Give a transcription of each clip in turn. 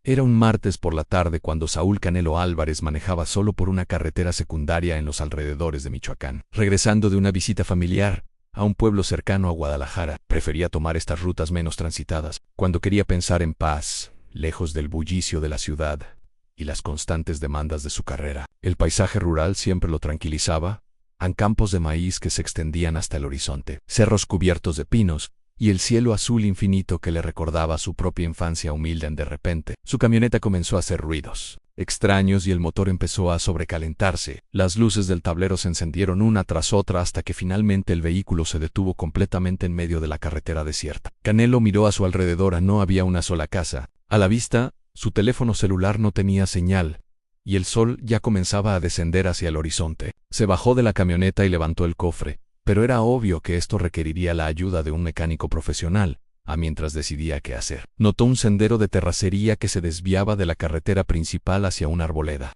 Era un martes por la tarde cuando Saúl Canelo Álvarez manejaba solo por una carretera secundaria en los alrededores de Michoacán. Regresando de una visita familiar a un pueblo cercano a Guadalajara, prefería tomar estas rutas menos transitadas, cuando quería pensar en paz, lejos del bullicio de la ciudad y las constantes demandas de su carrera. El paisaje rural siempre lo tranquilizaba, en campos de maíz que se extendían hasta el horizonte, cerros cubiertos de pinos, y el cielo azul infinito que le recordaba su propia infancia humilde. De repente, su camioneta comenzó a hacer ruidos extraños y el motor empezó a sobrecalentarse. Las luces del tablero se encendieron una tras otra hasta que finalmente el vehículo se detuvo completamente en medio de la carretera desierta. Canelo miró a su alrededor. No había una sola casa a la vista, su teléfono celular no tenía señal, y el sol ya comenzaba a descender hacia el horizonte. Se bajó de la camioneta y levantó el cofre, pero era obvio que esto requeriría la ayuda de un mecánico profesional, mientras decidía qué hacer. Notó un sendero de terracería que se desviaba de la carretera principal hacia una arboleda.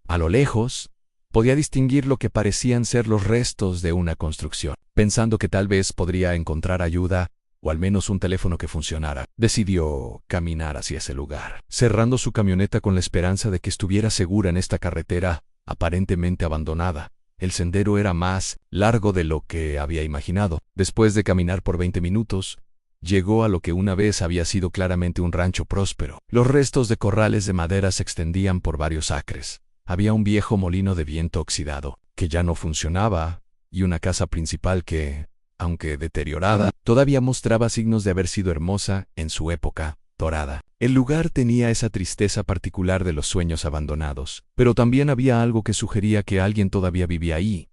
A lo lejos, podía distinguir lo que parecían ser los restos de una construcción. Pensando que tal vez podría encontrar ayuda, o al menos un teléfono que funcionara, decidió caminar hacia ese lugar, cerrando su camioneta con la esperanza de que estuviera segura en esta carretera aparentemente abandonada. El sendero era más largo de lo que había imaginado. Después de caminar por 20 minutos, llegó a lo que una vez había sido claramente un rancho próspero. Los restos de corrales de madera se extendían por varios acres. Había un viejo molino de viento oxidado, que ya no funcionaba, y una casa principal que, aunque deteriorada, todavía mostraba signos de haber sido hermosa en su época dorada. El lugar tenía esa tristeza particular de los sueños abandonados, pero también había algo que sugería que alguien todavía vivía ahí.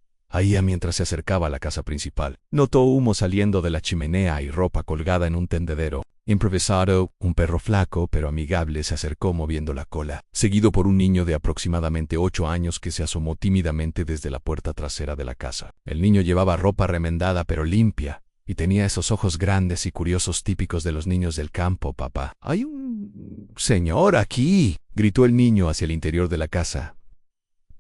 Mientras se acercaba a la casa principal, notó humo saliendo de la chimenea y ropa colgada en un tendedero improvisado. Un perro flaco pero amigable se acercó moviendo la cola, seguido por un niño de aproximadamente 8 años que se asomó tímidamente desde la puerta trasera de la casa. El niño llevaba ropa remendada pero limpia, y tenía esos ojos grandes y curiosos típicos de los niños del campo. «Papá, hay un señor aquí», gritó el niño hacia el interior de la casa.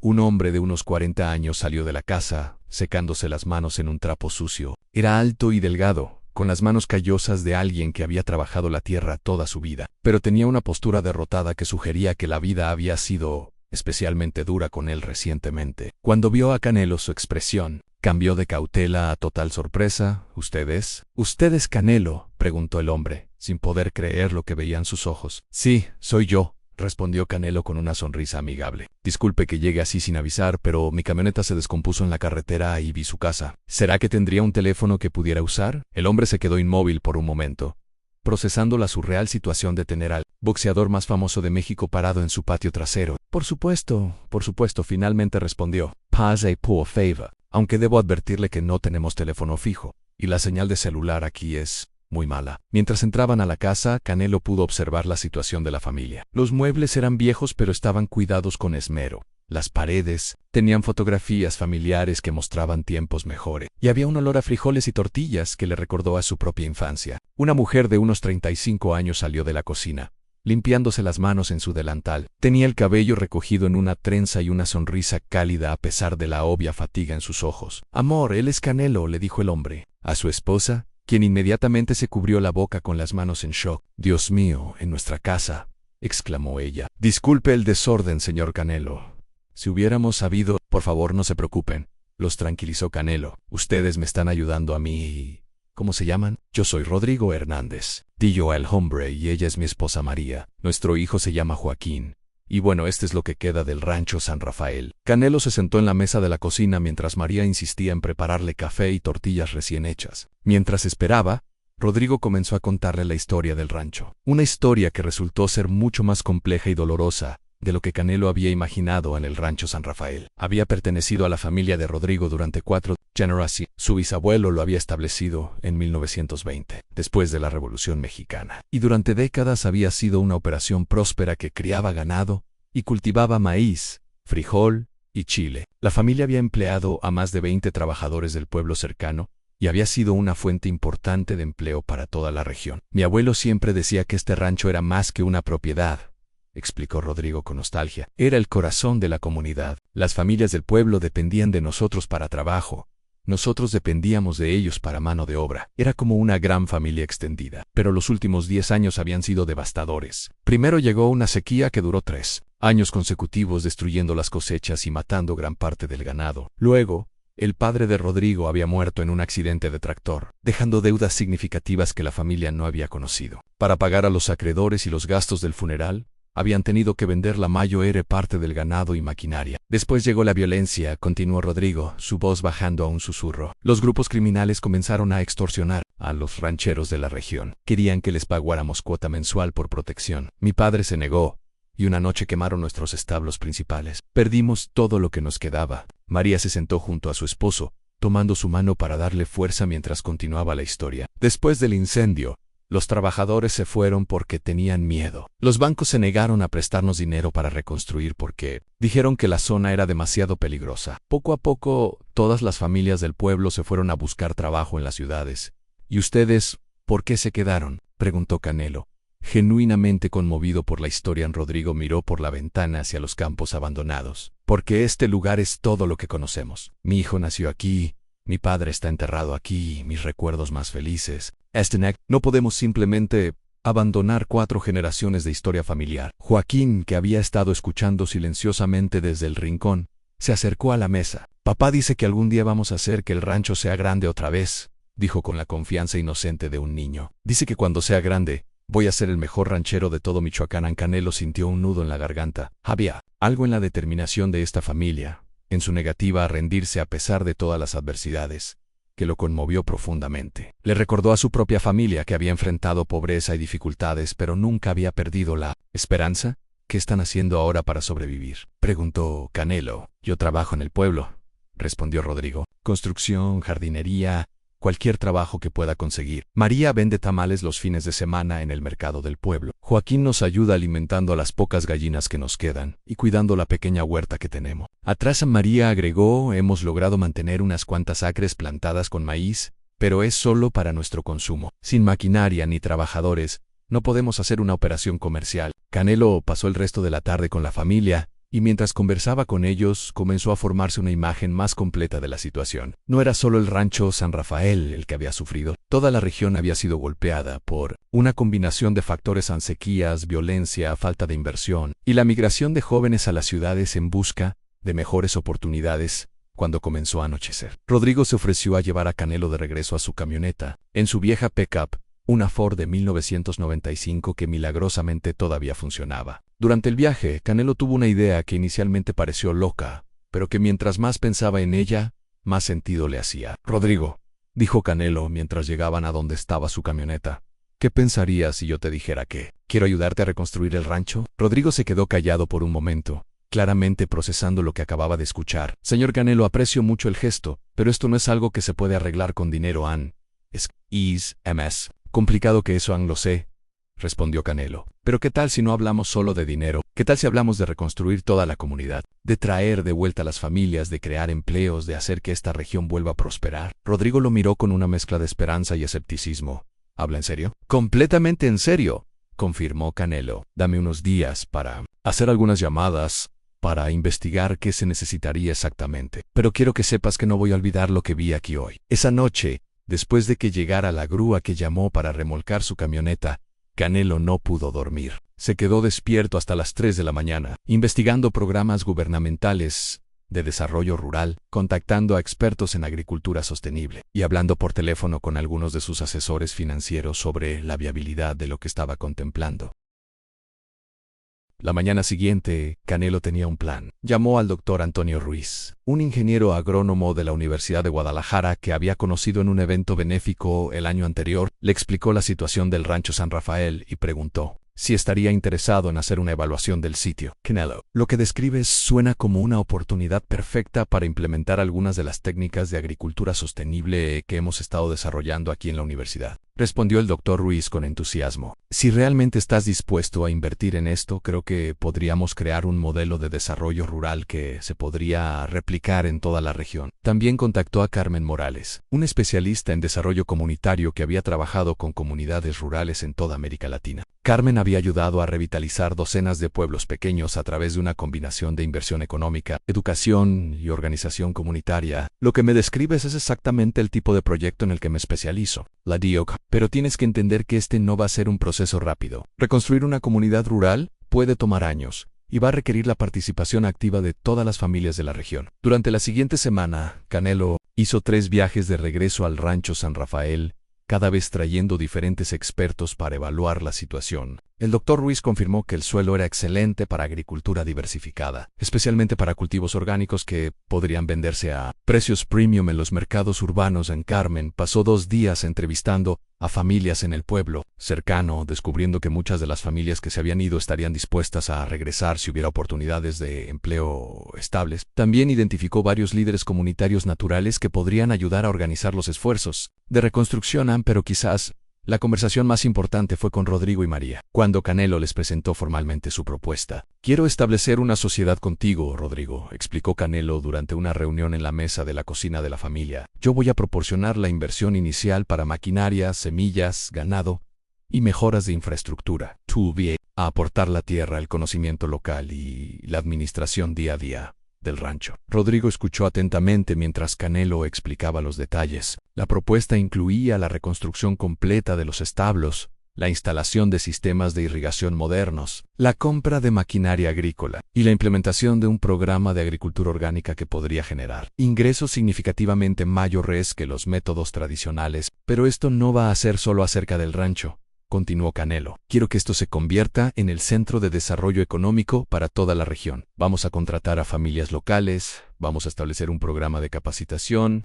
Un hombre de unos 40 años salió de la casa, secándose las manos en un trapo sucio. Era alto y delgado, con las manos callosas de alguien que había trabajado la tierra toda su vida, pero tenía una postura derrotada que sugería que la vida había sido especialmente dura con él recientemente. Cuando vio a Canelo, su expresión cambió de cautela a total sorpresa. ¿Usted es Canelo?», preguntó el hombre, sin poder creer lo que veían sus ojos. «Sí, soy yo», respondió Canelo con una sonrisa amigable. «Disculpe que llegue así sin avisar, pero mi camioneta se descompuso en la carretera y vi su casa. ¿Será que tendría un teléfono que pudiera usar?». El hombre se quedó inmóvil por un momento, procesando la surreal situación de tener al boxeador más famoso de México parado en su patio trasero. Por supuesto, finalmente respondió. «Pase por favor, aunque debo advertirle que no tenemos teléfono fijo, y la señal de celular aquí es muy mala». Mientras entraban a la casa, Canelo pudo observar la situación de la familia. Los muebles eran viejos pero estaban cuidados con esmero. Las paredes tenían fotografías familiares que mostraban tiempos mejores, y había un olor a frijoles y tortillas que le recordó a su propia infancia. Una mujer de unos 35 años salió de la cocina, limpiándose las manos en su delantal. Tenía el cabello recogido en una trenza y una sonrisa cálida a pesar de la obvia fatiga en sus ojos. «Amor, él es Canelo», le dijo el hombre a su esposa, quien inmediatamente se cubrió la boca con las manos en shock. «Dios mío, en nuestra casa», exclamó ella. «Disculpe el desorden, señor Canelo. Si hubiéramos sabido...». «Por favor, no se preocupen», los tranquilizó Canelo. «Ustedes me están ayudando a mí. ¿Cómo se llaman?». «Yo soy Rodrigo Hernández», dijo el hombre, «y ella es mi esposa María. Nuestro hijo se llama Joaquín. Y bueno, este es lo que queda del rancho San Rafael». Canelo se sentó en la mesa de la cocina mientras María insistía en prepararle café y tortillas recién hechas. Mientras esperaba, Rodrigo comenzó a contarle la historia del rancho. Una historia que resultó ser mucho más compleja y dolorosa de lo que Canelo había imaginado. En el rancho San Rafael había pertenecido a la familia de Rodrigo durante 4 generaciones. Su bisabuelo lo había establecido en 1920, después de la Revolución Mexicana, y durante décadas había sido una operación próspera que criaba ganado y cultivaba maíz, frijol y chile. La familia había empleado a más de 20 trabajadores del pueblo cercano y había sido una fuente importante de empleo para toda la región. «Mi abuelo siempre decía que este rancho era más que una propiedad», explicó Rodrigo con nostalgia. «Era el corazón de la comunidad. Las familias del pueblo dependían de nosotros para trabajo, Nosotros dependíamos de ellos para mano de obra. Era como una gran familia extendida. Pero los últimos 10 años habían sido devastadores. Primero llegó una sequía que duró 3 años consecutivos, destruyendo las cosechas y matando gran parte del ganado. Luego, el padre de Rodrigo había muerto en un accidente de tractor, dejando deudas significativas que la familia no había conocido. Para pagar a los acreedores y los gastos del funeral, habían tenido que vender la mayor parte del ganado y maquinaria. Después llegó la violencia, continuó Rodrigo, su voz bajando a un susurro. Los grupos criminales comenzaron a extorsionar a los rancheros de la región. Querían que les pagáramos cuota mensual por protección. Mi padre se negó, y una noche quemaron nuestros establos principales. Perdimos todo lo que nos quedaba. María se sentó junto a su esposo, tomando su mano para darle fuerza mientras continuaba la historia. Después del incendio, los trabajadores se fueron porque tenían miedo. Los bancos se negaron a prestarnos dinero para reconstruir porque dijeron que la zona era demasiado peligrosa. Poco a poco, todas las familias del pueblo se fueron a buscar trabajo en las ciudades. ¿Y ustedes, por qué se quedaron?, preguntó Canelo. Genuinamente conmovido por la historia, Rodrigo miró por la ventana hacia los campos abandonados. Porque este lugar es todo lo que conocemos. Mi hijo nació aquí, mi padre está enterrado aquí, mis recuerdos más felices. No podemos simplemente abandonar 4 generaciones de historia familiar. Joaquín, que había estado escuchando silenciosamente desde el rincón, se acercó a la mesa. Papá dice que algún día vamos a hacer que el rancho sea grande otra vez, dijo con la confianza inocente de un niño. Dice que cuando sea grande, voy a ser el mejor ranchero de todo Michoacán. Canelo sintió un nudo en la garganta. Había algo en la determinación de esta familia, en su negativa a rendirse a pesar de todas las adversidades, que lo conmovió profundamente. Le recordó a su propia familia que había enfrentado pobreza y dificultades, pero nunca había perdido la esperanza. ¿Qué están haciendo ahora para sobrevivir?, preguntó Canelo. Yo trabajo en el pueblo, respondió Rodrigo. Construcción, jardinería, cualquier trabajo que pueda conseguir. María vende tamales los fines de semana en el mercado del pueblo. Joaquín nos ayuda alimentando a las pocas gallinas que nos quedan y cuidando la pequeña huerta que tenemos. Atrás, María agregó, hemos logrado mantener unas cuantas acres plantadas con maíz, pero es solo para nuestro consumo. Sin maquinaria ni trabajadores, no podemos hacer una operación comercial. Canelo pasó el resto de la tarde con la familia, y mientras conversaba con ellos, comenzó a formarse una imagen más completa de la situación. No era solo el rancho San Rafael el que había sufrido. Toda la región había sido golpeada por una combinación de factores: sequías, violencia, falta de inversión, y la migración de jóvenes a las ciudades en busca de mejores oportunidades. Cuando comenzó a anochecer, Rodrigo se ofreció a llevar a Canelo de regreso a su camioneta, en su vieja pickup, una Ford de 1995 que milagrosamente todavía funcionaba. Durante el viaje, Canelo tuvo una idea que inicialmente pareció loca, pero que mientras más pensaba en ella, más sentido le hacía. Rodrigo, dijo Canelo mientras llegaban a donde estaba su camioneta, ¿qué pensarías si yo te dijera que quiero ayudarte a reconstruir el rancho? Rodrigo se quedó callado por un momento, claramente procesando lo que acababa de escuchar. Señor Canelo, aprecio mucho el gesto, pero esto no es algo que se puede arreglar con dinero, Es complicado que eso, lo sé, respondió Canelo. Pero ¿qué tal si no hablamos solo de dinero? ¿Qué tal si hablamos de reconstruir toda la comunidad? De traer de vuelta a las familias, de crear empleos, de hacer que esta región vuelva a prosperar. Rodrigo lo miró con una mezcla de esperanza y escepticismo. ¿Habla en serio? Completamente en serio, confirmó Canelo. Dame unos días para hacer algunas llamadas, para investigar qué se necesitaría exactamente. Pero quiero que sepas que no voy a olvidar lo que vi aquí hoy. Esa noche, después de que llegara la grúa que llamó para remolcar su camioneta, Canelo no pudo dormir. Se quedó despierto hasta las 3 de la mañana, investigando programas gubernamentales de desarrollo rural, contactando a expertos en agricultura sostenible y hablando por teléfono con algunos de sus asesores financieros sobre la viabilidad de lo que estaba contemplando. La mañana siguiente, Canelo tenía un plan. Llamó al doctor Antonio Ruiz, un ingeniero agrónomo de la Universidad de Guadalajara que había conocido en un evento benéfico el año anterior. Le explicó la situación del rancho San Rafael y preguntó si estaría interesado en hacer una evaluación del sitio. Canelo, lo que describes suena como una oportunidad perfecta para implementar algunas de las técnicas de agricultura sostenible que hemos estado desarrollando aquí en la universidad, respondió el doctor Ruiz con entusiasmo. Si realmente estás dispuesto a invertir en esto, creo que podríamos crear un modelo de desarrollo rural que se podría replicar en toda la región. También contactó a Carmen Morales, un especialista en desarrollo comunitario que había trabajado con comunidades rurales en toda América Latina. Carmen había ayudado a revitalizar docenas de pueblos pequeños a través de una combinación de inversión económica, educación y organización comunitaria. Lo que me describes es exactamente el tipo de proyecto en el que me especializo, la DIOC, pero tienes que entender que este no va a ser un proceso rápido. Reconstruir una comunidad rural puede tomar años y va a requerir la participación activa de todas las familias de la región. Durante la siguiente semana, Canelo hizo 3 viajes de regreso al rancho San Rafael, cada vez trayendo diferentes expertos para evaluar la situación. El Dr. Ruiz confirmó que el suelo era excelente para agricultura diversificada, especialmente para cultivos orgánicos que podrían venderse a precios premium en los mercados urbanos. En Carmen pasó 2 días entrevistando a familias en el pueblo cercano, descubriendo que muchas de las familias que se habían ido estarían dispuestas a regresar si hubiera oportunidades de empleo estables. También identificó varios líderes comunitarios naturales que podrían ayudar a organizar los esfuerzos de reconstrucción, pero quizás la conversación más importante fue con Rodrigo y María, cuando Canelo les presentó formalmente su propuesta. «Quiero establecer una sociedad contigo, Rodrigo», explicó Canelo durante una reunión en la mesa de la cocina de la familia. «Yo voy a proporcionar la inversión inicial para maquinaria, semillas, ganado y mejoras de infraestructura. Tú vas a aportar la tierra, el conocimiento local y la administración día a día del rancho». Rodrigo escuchó atentamente mientras Canelo explicaba los detalles. La propuesta incluía la reconstrucción completa de los establos, la instalación de sistemas de irrigación modernos, la compra de maquinaria agrícola y la implementación de un programa de agricultura orgánica que podría generar ingresos significativamente mayores que los métodos tradicionales. «Pero esto no va a ser solo acerca del rancho», continuó Canelo. «Quiero que esto se convierta en el centro de desarrollo económico para toda la región. Vamos a contratar a familias locales, vamos a establecer un programa de capacitación,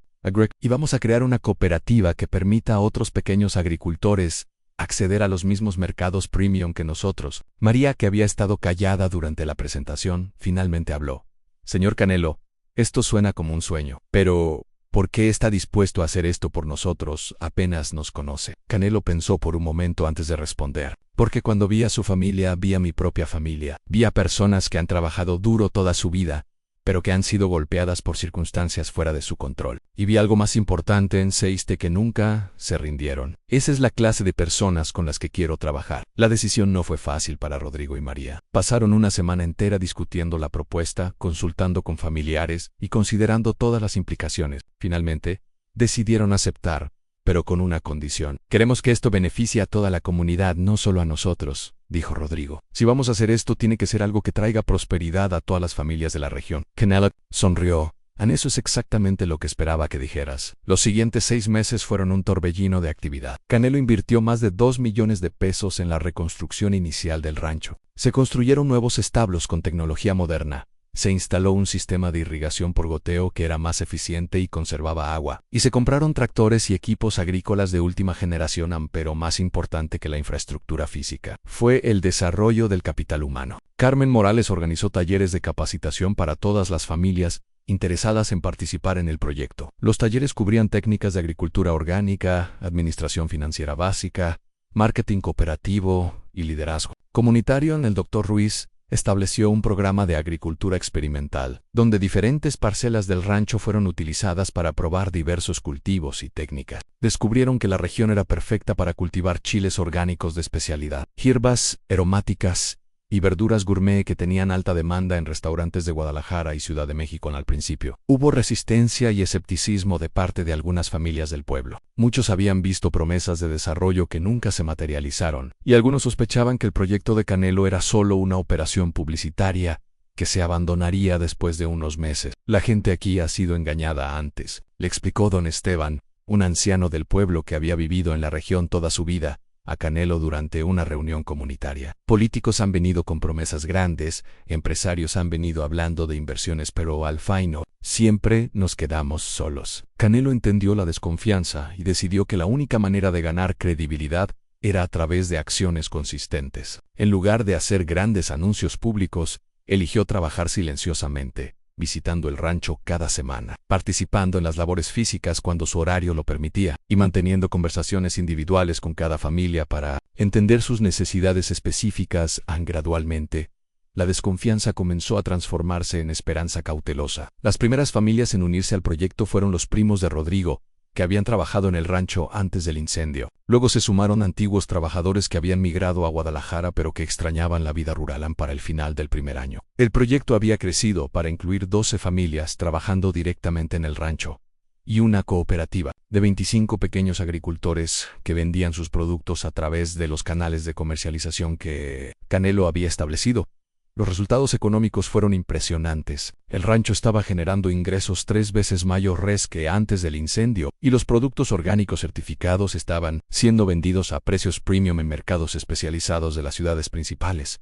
y vamos a crear una cooperativa que permita a otros pequeños agricultores acceder a los mismos mercados premium que nosotros». María, que había estado callada durante la presentación, finalmente habló. «Señor Canelo, esto suena como un sueño, pero ¿por qué está dispuesto a hacer esto por nosotros? Apenas nos conoce». Canelo pensó por un momento antes de responder. «Porque cuando vi a su familia, vi a mi propia familia. Vi a personas que han trabajado duro toda su vida, pero que han sido golpeadas por circunstancias fuera de su control. Y vi algo más importante en Seiste, que nunca se rindieron. Esa es la clase de personas con las que quiero trabajar». La decisión no fue fácil para Rodrigo y María. Pasaron una semana entera discutiendo la propuesta, consultando con familiares y considerando todas las implicaciones. Finalmente, decidieron aceptar, pero con una condición. «Queremos que esto beneficie a toda la comunidad, no solo a nosotros», dijo Rodrigo. «Si vamos a hacer esto, tiene que ser algo que traiga prosperidad a todas las familias de la región». Canelo sonrió. «Eso es exactamente lo que esperaba que dijeras». Los siguientes 6 meses fueron un torbellino de actividad. Canelo invirtió más de 2 millones de pesos en la reconstrucción inicial del rancho. Se construyeron nuevos establos con tecnología moderna. Se instaló un sistema de irrigación por goteo que era más eficiente y conservaba agua. Y se compraron tractores y equipos agrícolas de última generación, pero más importante que la infraestructura física fue el desarrollo del capital humano. Carmen Morales organizó talleres de capacitación para todas las familias interesadas en participar en el proyecto. Los talleres cubrían técnicas de agricultura orgánica, administración financiera básica, marketing cooperativo y liderazgo comunitario. El Dr. Ruiz estableció un programa de agricultura experimental, donde diferentes parcelas del rancho fueron utilizadas para probar diversos cultivos y técnicas. Descubrieron que la región era perfecta para cultivar chiles orgánicos de especialidad, hierbas aromáticas y verduras gourmet que tenían alta demanda en restaurantes de Guadalajara y Ciudad de México. Al principio, hubo resistencia y escepticismo de parte de algunas familias del pueblo. Muchos habían visto promesas de desarrollo que nunca se materializaron, y algunos sospechaban que el proyecto de Canelo era solo una operación publicitaria que se abandonaría después de unos meses. «La gente aquí ha sido engañada antes», le explicó don Esteban, un anciano del pueblo que había vivido en la región toda su vida, a Canelo durante una reunión comunitaria. «Políticos han venido con promesas grandes, empresarios han venido hablando de inversiones, pero al final siempre nos quedamos solos». Canelo entendió la desconfianza y decidió que la única manera de ganar credibilidad era a través de acciones consistentes. En lugar de hacer grandes anuncios públicos, eligió trabajar silenciosamente, visitando el rancho cada semana, participando en las labores físicas cuando su horario lo permitía, y manteniendo conversaciones individuales con cada familia para entender sus necesidades específicas. Gradualmente, la desconfianza comenzó a transformarse en esperanza cautelosa. Las primeras familias en unirse al proyecto fueron los primos de Rodrigo, que habían trabajado en el rancho antes del incendio. Luego se sumaron antiguos trabajadores que habían migrado a Guadalajara pero que extrañaban la vida rural para el final del primer año. El proyecto había crecido para incluir 12 familias trabajando directamente en el rancho y una cooperativa de 25 pequeños agricultores que vendían sus productos a través de los canales de comercialización que Canelo había establecido. Los resultados económicos fueron impresionantes. El rancho estaba generando ingresos 3 veces mayores que antes del incendio, y los productos orgánicos certificados estaban siendo vendidos a precios premium en mercados especializados de las ciudades principales.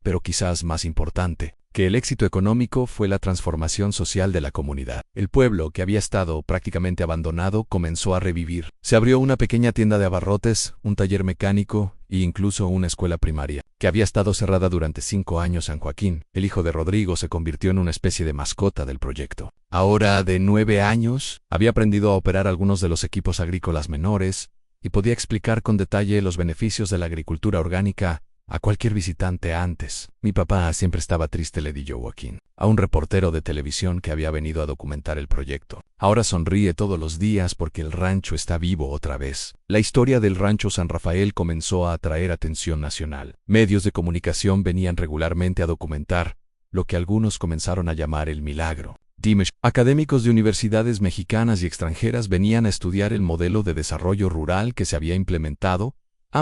Pero quizás más importante que el éxito económico fue la transformación social de la comunidad. El pueblo, que había estado prácticamente abandonado, comenzó a revivir. Se abrió una pequeña tienda de abarrotes, un taller mecánico e incluso una escuela primaria, que había estado cerrada durante 5 años. San Joaquín, el hijo de Rodrigo, se convirtió en una especie de mascota del proyecto. Ahora, de 9 años, había aprendido a operar algunos de los equipos agrícolas menores y podía explicar con detalle los beneficios de la agricultura orgánica a cualquier visitante antes. Mi papá siempre estaba triste, le di yo a Joaquín, a un reportero de televisión que había venido a documentar el proyecto. Ahora sonríe todos los días porque el rancho está vivo otra vez. La historia del rancho San Rafael comenzó a atraer atención nacional. Medios de comunicación venían regularmente a documentar lo que algunos comenzaron a llamar el milagro. Académicos de universidades mexicanas y extranjeras venían a estudiar el modelo de desarrollo rural que se había implementado.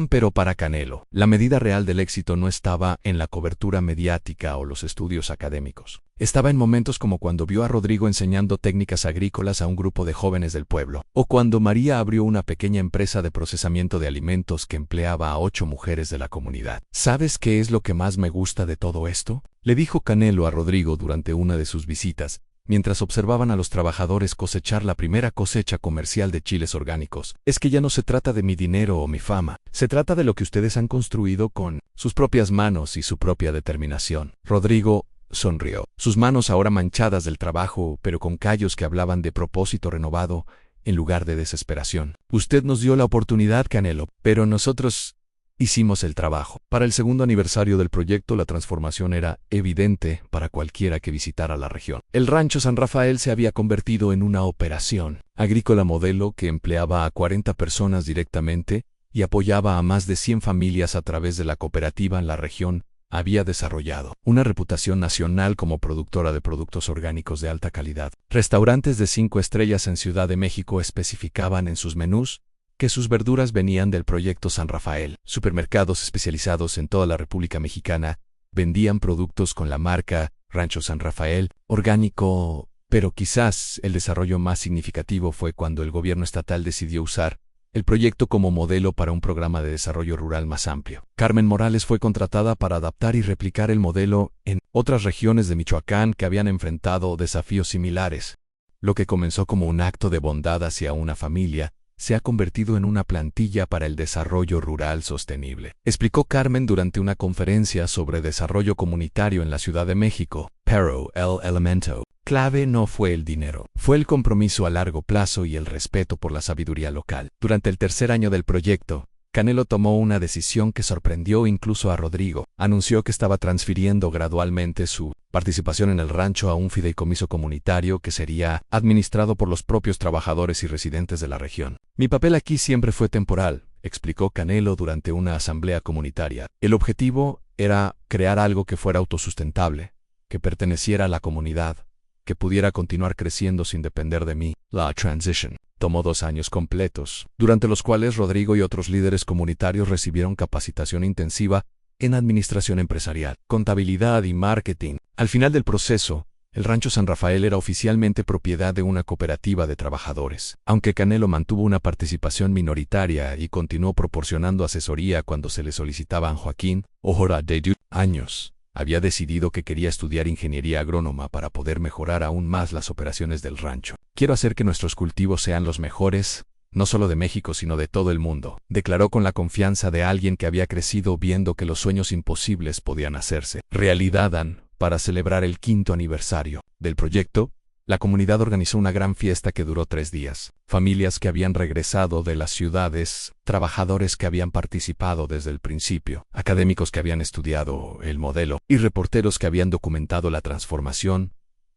Pero para Canelo, la medida real del éxito no estaba en la cobertura mediática o los estudios académicos. Estaba en momentos como cuando vio a Rodrigo enseñando técnicas agrícolas a un grupo de jóvenes del pueblo, o cuando María abrió una pequeña empresa de procesamiento de alimentos que empleaba a 8 mujeres de la comunidad. ¿Sabes qué es lo que más me gusta de todo esto?, le dijo Canelo a Rodrigo durante una de sus visitas, mientras observaban a los trabajadores cosechar la primera cosecha comercial de chiles orgánicos. Es que ya no se trata de mi dinero o mi fama, se trata de lo que ustedes han construido con sus propias manos y su propia determinación. Rodrigo sonrió, sus manos ahora manchadas del trabajo, pero con callos que hablaban de propósito renovado en lugar de desesperación. Usted nos dio la oportunidad, Canelo, pero nosotros hicimos el trabajo. Para el segundo aniversario del proyecto, la transformación era evidente para cualquiera que visitara la región. El rancho San Rafael se había convertido en una operación agrícola modelo que empleaba a 40 personas directamente y apoyaba a más de 100 familias a través de la cooperativa. En la región había desarrollado una reputación nacional como productora de productos orgánicos de alta calidad. Restaurantes de 5 estrellas en Ciudad de México especificaban en sus menús que sus verduras venían del proyecto San Rafael. Supermercados especializados en toda la República Mexicana vendían productos con la marca Rancho San Rafael, orgánico. Pero quizás el desarrollo más significativo fue cuando el gobierno estatal decidió usar el proyecto como modelo para un programa de desarrollo rural más amplio. Carmen Morales fue contratada para adaptar y replicar el modelo en otras regiones de Michoacán que habían enfrentado desafíos similares. Lo que comenzó como un acto de bondad hacia una familia se ha convertido en una plantilla para el desarrollo rural sostenible, explicó Carmen durante una conferencia sobre desarrollo comunitario en la Ciudad de México. Pero el elemento clave no fue el dinero, fue el compromiso a largo plazo y el respeto por la sabiduría local. Durante el tercer año del proyecto, Canelo tomó una decisión que sorprendió incluso a Rodrigo. Anunció que estaba transfiriendo gradualmente su participación en el rancho a un fideicomiso comunitario que sería administrado por los propios trabajadores y residentes de la región. Mi papel aquí siempre fue temporal, explicó Canelo durante una asamblea comunitaria. El objetivo era crear algo que fuera autosustentable, que perteneciera a la comunidad, que pudiera continuar creciendo sin depender de mí. La transition tomó 2 años completos, durante los cuales Rodrigo y otros líderes comunitarios recibieron capacitación intensiva en administración empresarial, contabilidad y marketing. Al final del proceso, el Rancho San Rafael era oficialmente propiedad de una cooperativa de trabajadores. Aunque Canelo mantuvo una participación minoritaria y continuó proporcionando asesoría cuando se le solicitaban, Joaquín, Ojora de años, había decidido que quería estudiar ingeniería agrónoma para poder mejorar aún más las operaciones del rancho. Quiero hacer que nuestros cultivos sean los mejores, no solo de México sino de todo el mundo, declaró con la confianza de alguien que había crecido viendo que los sueños imposibles podían hacerse realidad. Para celebrar el 5º aniversario del proyecto, la comunidad organizó una gran fiesta que duró 3 días. Familias que habían regresado de las ciudades, trabajadores que habían participado desde el principio, académicos que habían estudiado el modelo y reporteros que habían documentado la transformación.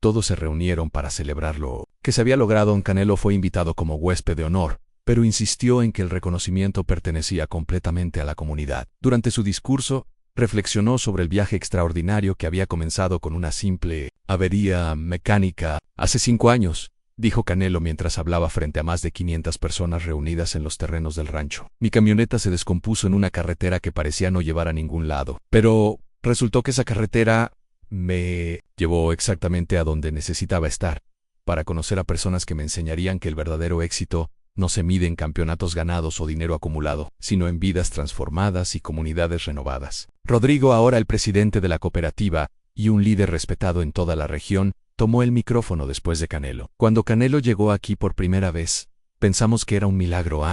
Todos se reunieron para celebrar lo que se había logrado. Canelo fue invitado como huésped de honor, pero insistió en que el reconocimiento pertenecía completamente a la comunidad. Durante su discurso, reflexionó sobre el viaje extraordinario que había comenzado con una simple avería mecánica. Hace 5 años, dijo Canelo mientras hablaba frente a más de 500 personas reunidas en los terrenos del rancho. Mi camioneta se descompuso en una carretera que parecía no llevar a ningún lado. Pero resultó que esa carretera me llevó exactamente a donde necesitaba estar, para conocer a personas que me enseñarían que el verdadero éxito no se mide en campeonatos ganados o dinero acumulado, sino en vidas transformadas y comunidades renovadas. Rodrigo, ahora el presidente de la cooperativa y un líder respetado en toda la región, tomó el micrófono después de Canelo. Cuando Canelo llegó aquí por primera vez, pensamos que era un milagro,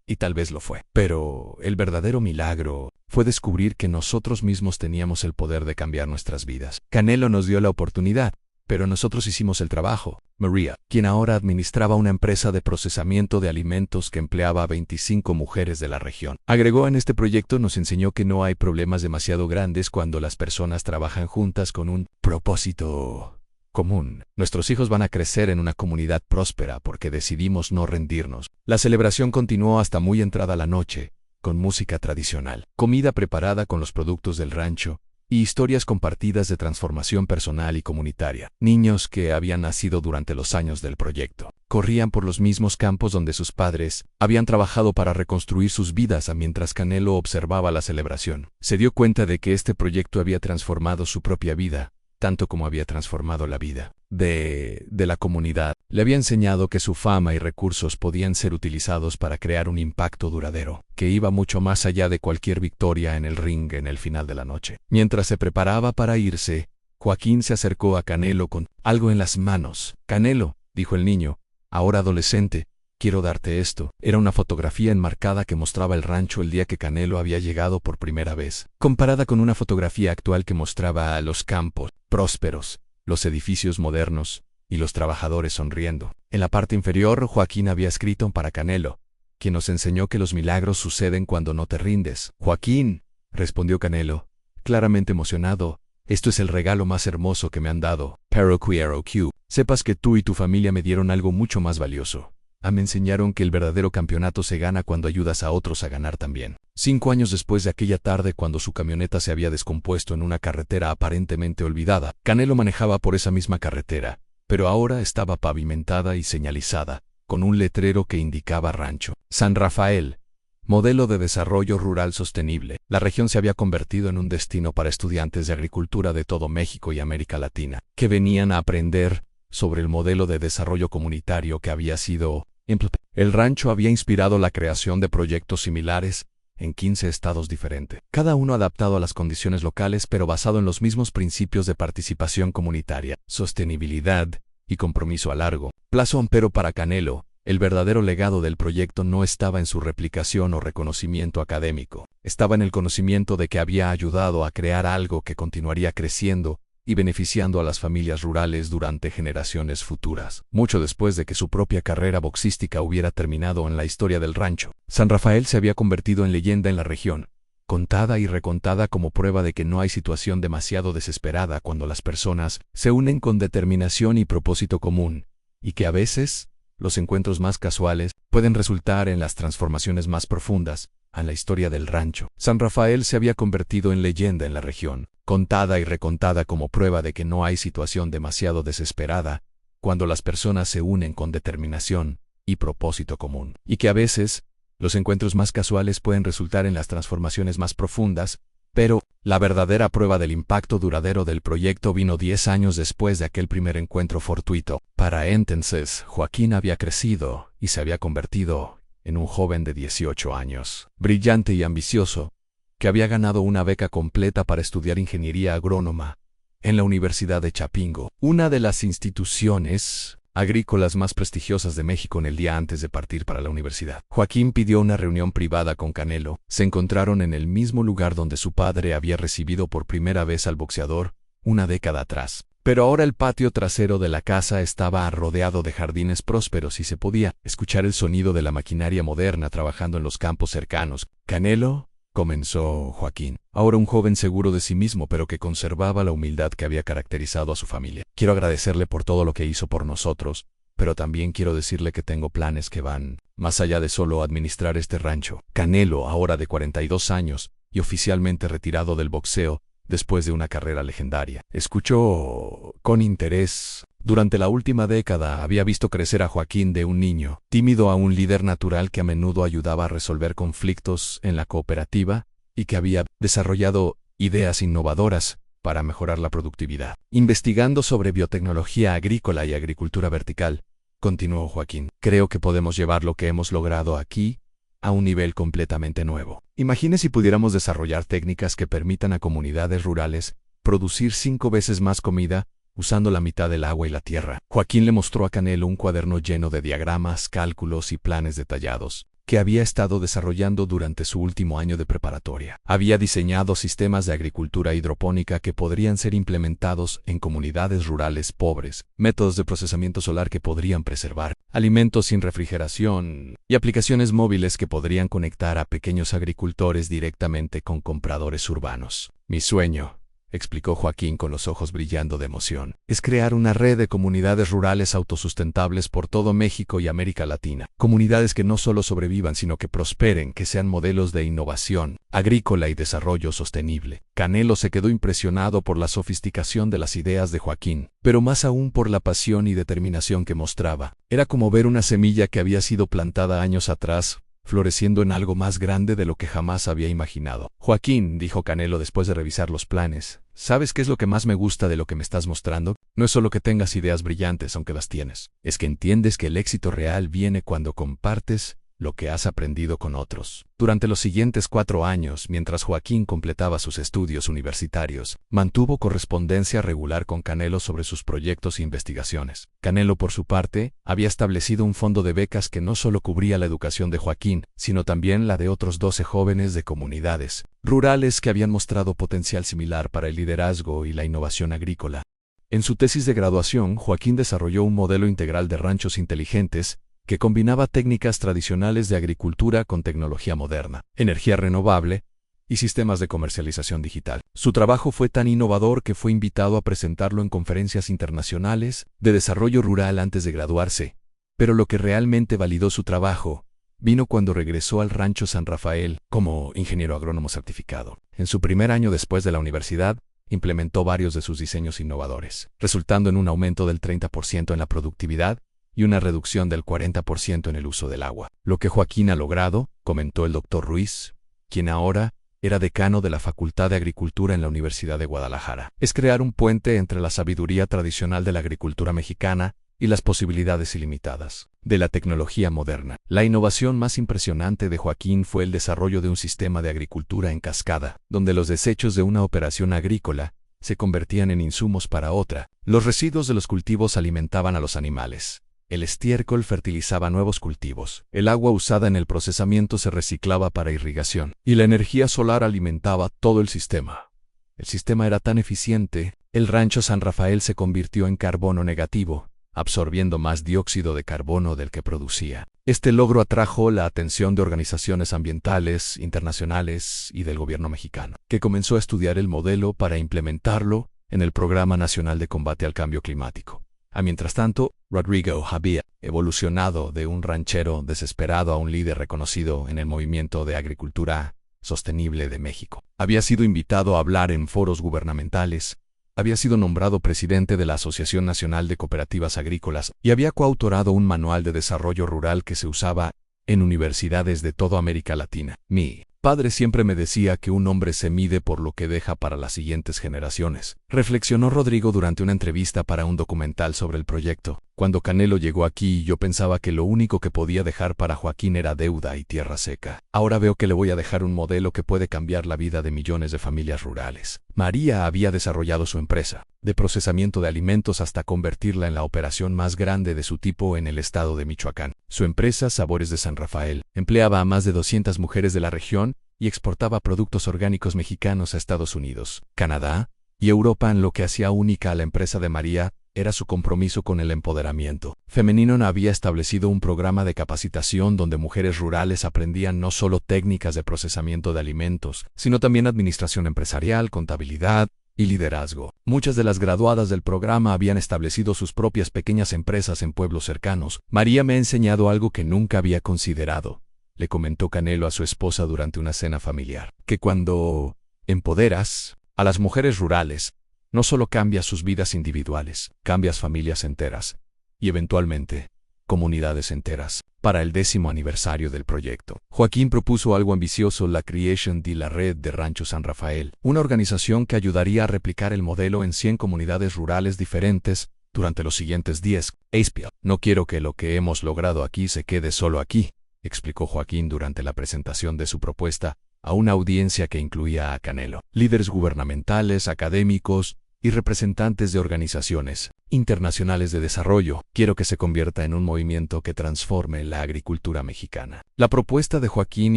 y tal vez lo fue. Pero el verdadero milagro fue descubrir que nosotros mismos teníamos el poder de cambiar nuestras vidas. Canelo nos dio la oportunidad, pero nosotros hicimos el trabajo. María, quien ahora administraba una empresa de procesamiento de alimentos que empleaba a 25 mujeres de la región, agregó: en este proyecto nos enseñó que no hay problemas demasiado grandes cuando las personas trabajan juntas con un propósito común. Nuestros hijos van a crecer en una comunidad próspera porque decidimos no rendirnos. La celebración continuó hasta muy entrada la noche, con música tradicional, comida preparada con los productos del rancho, y historias compartidas de transformación personal y comunitaria. Niños que habían nacido durante los años del proyecto corrían por los mismos campos donde sus padres habían trabajado para reconstruir sus vidas. Mientras Canelo observaba la celebración, se dio cuenta de que este proyecto había transformado su propia vida, tanto como había transformado la vida de la comunidad. Le había enseñado que su fama y recursos podían ser utilizados para crear un impacto duradero, que iba mucho más allá de cualquier victoria en el ring en el final de la noche. Mientras se preparaba para irse, Joaquín se acercó a Canelo con algo en las manos. Canelo, dijo el niño, ahora adolescente, quiero darte esto. Era una fotografía enmarcada que mostraba el rancho el día que Canelo había llegado por primera vez, comparada con una fotografía actual que mostraba a los campos prósperos, los edificios modernos y los trabajadores sonriendo. En la parte inferior, Joaquín había escrito: para Canelo, quien nos enseñó que los milagros suceden cuando no te rindes. Joaquín, respondió Canelo, claramente emocionado, esto es el regalo más hermoso que me han dado. Pero quiero que sepas que tú y tu familia me dieron algo mucho más valioso. Me enseñaron que el verdadero campeonato se gana cuando ayudas a otros a ganar también. 5 años después de aquella tarde, cuando su camioneta se había descompuesto en una carretera aparentemente olvidada, Canelo manejaba por esa misma carretera, pero ahora estaba pavimentada y señalizada, con un letrero que indicaba Rancho San Rafael, modelo de desarrollo rural sostenible. La región se había convertido en un destino para estudiantes de agricultura de todo México y América Latina, que venían a aprender sobre el modelo de desarrollo comunitario que había sido implementado. El rancho había inspirado la creación de proyectos similares en 15 estados diferentes, cada uno adaptado a las condiciones locales pero basado en los mismos principios de participación comunitaria, sostenibilidad y compromiso a largo plazo. Pero para Canelo, el verdadero legado del proyecto no estaba en su replicación o reconocimiento académico, estaba en el conocimiento de que había ayudado a crear algo que continuaría creciendo y beneficiando a las familias rurales durante generaciones futuras. Mucho después de que su propia carrera boxística hubiera terminado en la historia del rancho, San Rafael se había convertido en leyenda en la región, contada y recontada como prueba de que no hay situación demasiado desesperada cuando las personas se unen con determinación y propósito común, y que a veces los encuentros más casuales pueden resultar en las transformaciones más profundas. En la historia del rancho, San Rafael se había convertido en leyenda en la región, contada y recontada como prueba de que no hay situación demasiado desesperada cuando las personas se unen con determinación y propósito común, y que a veces los encuentros más casuales pueden resultar en las transformaciones más profundas. Pero la verdadera prueba del impacto duradero del proyecto vino 10 años después de aquel primer encuentro fortuito. Para entonces, Joaquín había crecido y se había convertido en un joven de 18 años, brillante y ambicioso, que había ganado una beca completa para estudiar ingeniería agrónoma en la Universidad de Chapingo, una de las instituciones agrícolas más prestigiosas de México. En el día antes de partir para la universidad, Joaquín pidió una reunión privada con Canelo. Se encontraron en el mismo lugar donde su padre había recibido por primera vez al boxeador una década atrás. Pero ahora el patio trasero de la casa estaba rodeado de jardines prósperos y se podía escuchar el sonido de la maquinaria moderna trabajando en los campos cercanos. Canelo comenzó Joaquín, ahora un joven seguro de sí mismo pero que conservaba la humildad que había caracterizado a su familia. Quiero agradecerle por todo lo que hizo por nosotros, pero también quiero decirle que tengo planes que van más allá de solo administrar este rancho. Canelo, ahora de 42 años y oficialmente retirado del boxeo, después de una carrera legendaria, escuchó con interés. Durante la última década había visto crecer a Joaquín de un niño tímido a un líder natural que a menudo ayudaba a resolver conflictos en la cooperativa y que había desarrollado ideas innovadoras para mejorar la productividad. Investigando sobre biotecnología agrícola y agricultura vertical, continuó Joaquín, creo que podemos llevar lo que hemos logrado aquí a un nivel completamente nuevo. Imagine si pudiéramos desarrollar técnicas que permitan a comunidades rurales producir 5 veces más comida usando la mitad del agua y la tierra. Joaquín le mostró a Canelo un cuaderno lleno de diagramas, cálculos y planes detallados que había estado desarrollando durante su último año de preparatoria. Había diseñado sistemas de agricultura hidropónica que podrían ser implementados en comunidades rurales pobres, métodos de procesamiento solar que podrían preservar alimentos sin refrigeración y aplicaciones móviles que podrían conectar a pequeños agricultores directamente con compradores urbanos. Mi sueño, explicó Joaquín con los ojos brillando de emoción, es crear una red de comunidades rurales autosustentables por todo México y América Latina. Comunidades que no solo sobrevivan, sino que prosperen, que sean modelos de innovación agrícola y desarrollo sostenible. Canelo se quedó impresionado por la sofisticación de las ideas de Joaquín, pero más aún por la pasión y determinación que mostraba. Era como ver una semilla que había sido plantada años atrás, floreciendo en algo más grande de lo que jamás había imaginado. Joaquín, dijo Canelo después de revisar los planes, ¿sabes qué es lo que más me gusta de lo que me estás mostrando? No es solo que tengas ideas brillantes, aunque las tienes. Es que entiendes que el éxito real viene cuando compartes lo que has aprendido con otros. Durante los siguientes 4 años, mientras Joaquín completaba sus estudios universitarios, mantuvo correspondencia regular con Canelo sobre sus proyectos e investigaciones. Canelo, por su parte, había establecido un fondo de becas que no solo cubría la educación de Joaquín, sino también la de otros 12 jóvenes de comunidades rurales que habían mostrado potencial similar para el liderazgo y la innovación agrícola. En su tesis de graduación, Joaquín desarrolló un modelo integral de ranchos inteligentes que combinaba técnicas tradicionales de agricultura con tecnología moderna, energía renovable y sistemas de comercialización digital. Su trabajo fue tan innovador que fue invitado a presentarlo en conferencias internacionales de desarrollo rural antes de graduarse, pero lo que realmente validó su trabajo vino cuando regresó al rancho San Rafael como ingeniero agrónomo certificado. En su primer año después de la universidad, implementó varios de sus diseños innovadores, resultando en un aumento del 30% en la productividad y una reducción del 40% en el uso del agua. Lo que Joaquín ha logrado, comentó el Dr. Ruiz, quien ahora era decano de la Facultad de Agricultura en la Universidad de Guadalajara, es crear un puente entre la sabiduría tradicional de la agricultura mexicana y las posibilidades ilimitadas de la tecnología moderna. La innovación más impresionante de Joaquín fue el desarrollo de un sistema de agricultura en cascada, donde los desechos de una operación agrícola se convertían en insumos para otra. Los residuos de los cultivos alimentaban a los animales. El estiércol fertilizaba nuevos cultivos, el agua usada en el procesamiento se reciclaba para irrigación, y la energía solar alimentaba todo el sistema. El sistema era tan eficiente, el rancho San Rafael se convirtió en carbono negativo, absorbiendo más dióxido de carbono del que producía. Este logro atrajo la atención de organizaciones ambientales, internacionales y del gobierno mexicano, que comenzó a estudiar el modelo para implementarlo en el Programa Nacional de Combate al Cambio Climático. Mientras tanto, Rodrigo había evolucionado de un ranchero desesperado a un líder reconocido en el movimiento de agricultura sostenible de México. Había sido invitado a hablar en foros gubernamentales, había sido nombrado presidente de la Asociación Nacional de Cooperativas Agrícolas y había coautorado un manual de desarrollo rural que se usaba en universidades de toda América Latina. Mi padre siempre me decía que un hombre se mide por lo que deja para las siguientes generaciones, reflexionó Rodrigo durante una entrevista para un documental sobre el proyecto. Cuando Canelo llegó aquí, yo pensaba que lo único que podía dejar para Joaquín era deuda y tierra seca. Ahora veo que le voy a dejar un modelo que puede cambiar la vida de millones de familias rurales. María había desarrollado su empresa de procesamiento de alimentos hasta convertirla en la operación más grande de su tipo en el estado de Michoacán. Su empresa, Sabores de San Rafael, empleaba a más de 200 mujeres de la región y exportaba productos orgánicos mexicanos a Estados Unidos, Canadá y Europa. En lo que hacía única a la empresa de María era su compromiso con el empoderamiento femenino. Había establecido un programa de capacitación donde mujeres rurales aprendían no solo técnicas de procesamiento de alimentos, sino también administración empresarial, contabilidad y liderazgo. Muchas de las graduadas del programa habían establecido sus propias pequeñas empresas en pueblos cercanos. María me ha enseñado algo que nunca había considerado, le comentó Canelo a su esposa durante una cena familiar, que cuando empoderas a las mujeres rurales, no solo cambias sus vidas individuales, cambias familias enteras y eventualmente comunidades enteras. Para el 10º aniversario del proyecto, Joaquín propuso algo ambicioso: la creación de la Red de Rancho San Rafael, una organización que ayudaría a replicar el modelo en 100 comunidades rurales diferentes durante los siguientes 10 años. No quiero que lo que hemos logrado aquí se quede solo aquí, explicó Joaquín durante la presentación de su propuesta a una audiencia que incluía a Canelo, líderes gubernamentales, académicos y representantes de organizaciones internacionales de desarrollo. Quiero que se convierta en un movimiento que transforme la agricultura mexicana. La propuesta de Joaquín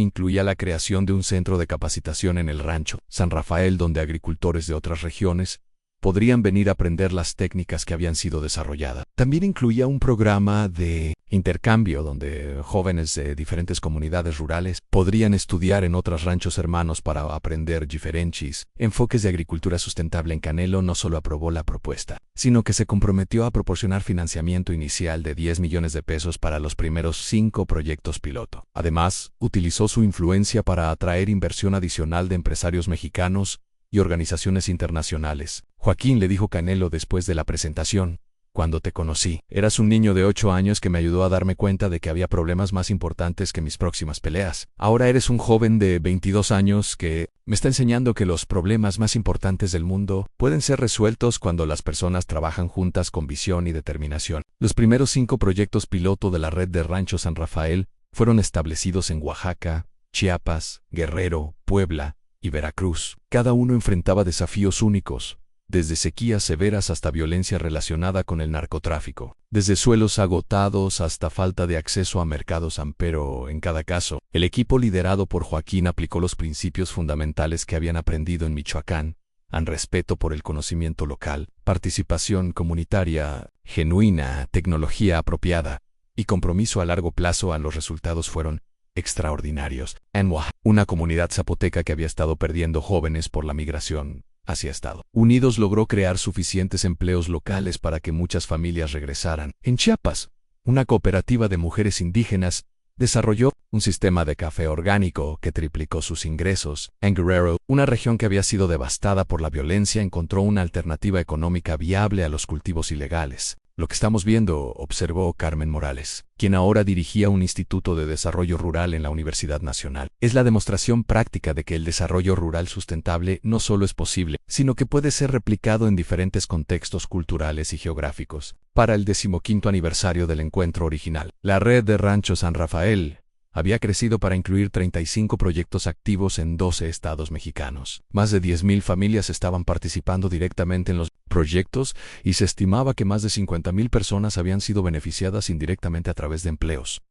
incluía la creación de un centro de capacitación en el rancho San Rafael, donde agricultores de otras regiones podrían venir a aprender las técnicas que habían sido desarrolladas. También incluía un programa de intercambio donde jóvenes de diferentes comunidades rurales podrían estudiar en otros ranchos hermanos para aprender diferentes enfoques de agricultura sustentable. En Canelo no solo aprobó la propuesta, sino que se comprometió a proporcionar financiamiento inicial de 10 millones de pesos para los primeros 5 proyectos piloto. Además, utilizó su influencia para atraer inversión adicional de empresarios mexicanos y organizaciones internacionales. Joaquín, le dijo Canelo después de la presentación: cuando te conocí, eras un niño de 8 años que me ayudó a darme cuenta de que había problemas más importantes que mis próximas peleas. Ahora eres un joven de 22 años que me está enseñando que los problemas más importantes del mundo pueden ser resueltos cuando las personas trabajan juntas con visión y determinación. Los primeros 5 proyectos piloto de la Red de Rancho San Rafael fueron establecidos en Oaxaca, Chiapas, Guerrero, Puebla y Veracruz. Cada uno enfrentaba desafíos únicos, desde sequías severas hasta violencia relacionada con el narcotráfico, desde suelos agotados hasta falta de acceso a mercados. Pero en cada caso, el equipo liderado por Joaquín aplicó los principios fundamentales que habían aprendido en Michoacán: respeto por el conocimiento local, participación comunitaria genuina, tecnología apropiada y compromiso a largo plazo. Los resultados fueron extraordinarios. En Oaxaca, una comunidad zapoteca que había estado perdiendo jóvenes por la migración hacia Estados Unidos logró crear suficientes empleos locales para que muchas familias regresaran. En Chiapas, una cooperativa de mujeres indígenas desarrolló un sistema de café orgánico que triplicó sus ingresos. En Guerrero, una región que había sido devastada por la violencia encontró una alternativa económica viable a los cultivos ilegales. Lo que estamos viendo, observó Carmen Morales, quien ahora dirigía un instituto de desarrollo rural en la Universidad Nacional, es la demostración práctica de que el desarrollo rural sustentable no solo es posible, sino que puede ser replicado en diferentes contextos culturales y geográficos. Para el 15º aniversario del encuentro original, la Red de Rancho San Rafael había crecido para incluir 35 proyectos activos en 12 estados mexicanos. Más de 10,000 familias estaban participando directamente en los proyectos y se estimaba que más de 50,000 personas habían sido beneficiadas indirectamente a través de empleos,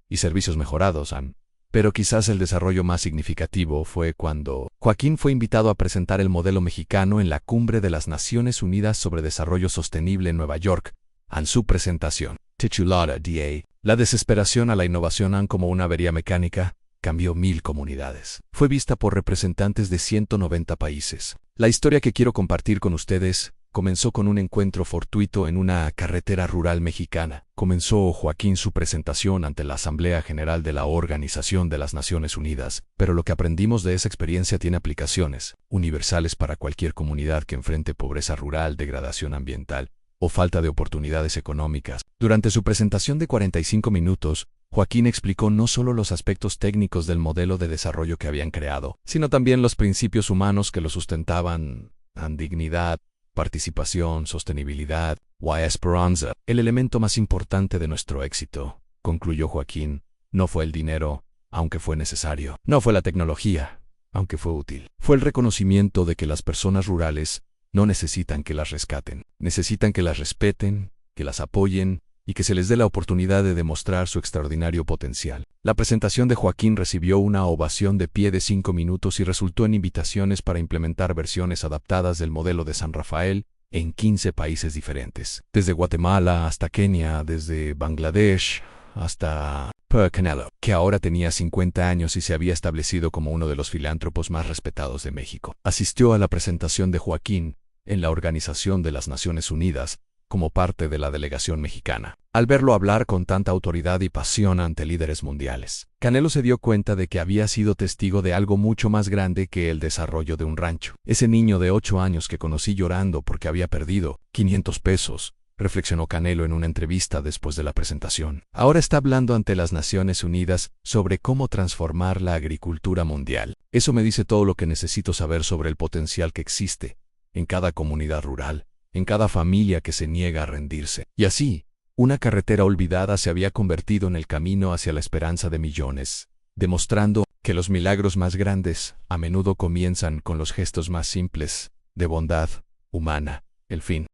y servicios mejorados. Pero quizás el desarrollo más significativo fue cuando Joaquín fue invitado a presentar el modelo mexicano en la Cumbre de las Naciones Unidas sobre Desarrollo Sostenible en Nueva York. En su presentación, titulada DA, la desesperación a la innovación como una avería mecánica, cambió 1,000 comunidades. Fue vista por representantes de 190 países. La historia que quiero compartir con ustedes comenzó con un encuentro fortuito en una carretera rural mexicana. Comenzó Joaquín su presentación ante la Asamblea General de la Organización de las Naciones Unidas, pero lo que aprendimos de esa experiencia tiene aplicaciones universales para cualquier comunidad que enfrente pobreza rural, degradación ambiental o falta de oportunidades económicas. Durante su presentación de 45 minutos, Joaquín explicó no solo los aspectos técnicos del modelo de desarrollo que habían creado, sino también los principios humanos que lo sustentaban: dignidad, participación, sostenibilidad y esperanza. El elemento más importante de nuestro éxito, concluyó Joaquín, no fue el dinero, aunque fue necesario. No fue la tecnología, aunque fue útil. Fue el reconocimiento de que las personas rurales no necesitan que las rescaten, necesitan que las respeten, que las apoyen y que se les dé la oportunidad de demostrar su extraordinario potencial. La presentación de Joaquín recibió una ovación de pie de 5 minutos y resultó en invitaciones para implementar versiones adaptadas del modelo de San Rafael en 15 países diferentes, desde Guatemala hasta Kenia, desde Bangladesh hasta Canelo, que ahora tenía 50 años y se había establecido como uno de los filántropos más respetados de México. Asistió a la presentación de Joaquín en la Organización de las Naciones Unidas como parte de la delegación mexicana. Al verlo hablar con tanta autoridad y pasión ante líderes mundiales, Canelo se dio cuenta de que había sido testigo de algo mucho más grande que el desarrollo de un rancho. Ese niño de 8 años que conocí llorando porque había perdido 500 pesos, reflexionó Canelo en una entrevista después de la presentación. Ahora está hablando ante las Naciones Unidas sobre cómo transformar la agricultura mundial. Eso me dice todo lo que necesito saber sobre el potencial que existe en cada comunidad rural, en cada familia que se niega a rendirse. Y así, una carretera olvidada se había convertido en el camino hacia la esperanza de millones, demostrando que los milagros más grandes a menudo comienzan con los gestos más simples de bondad humana. El fin.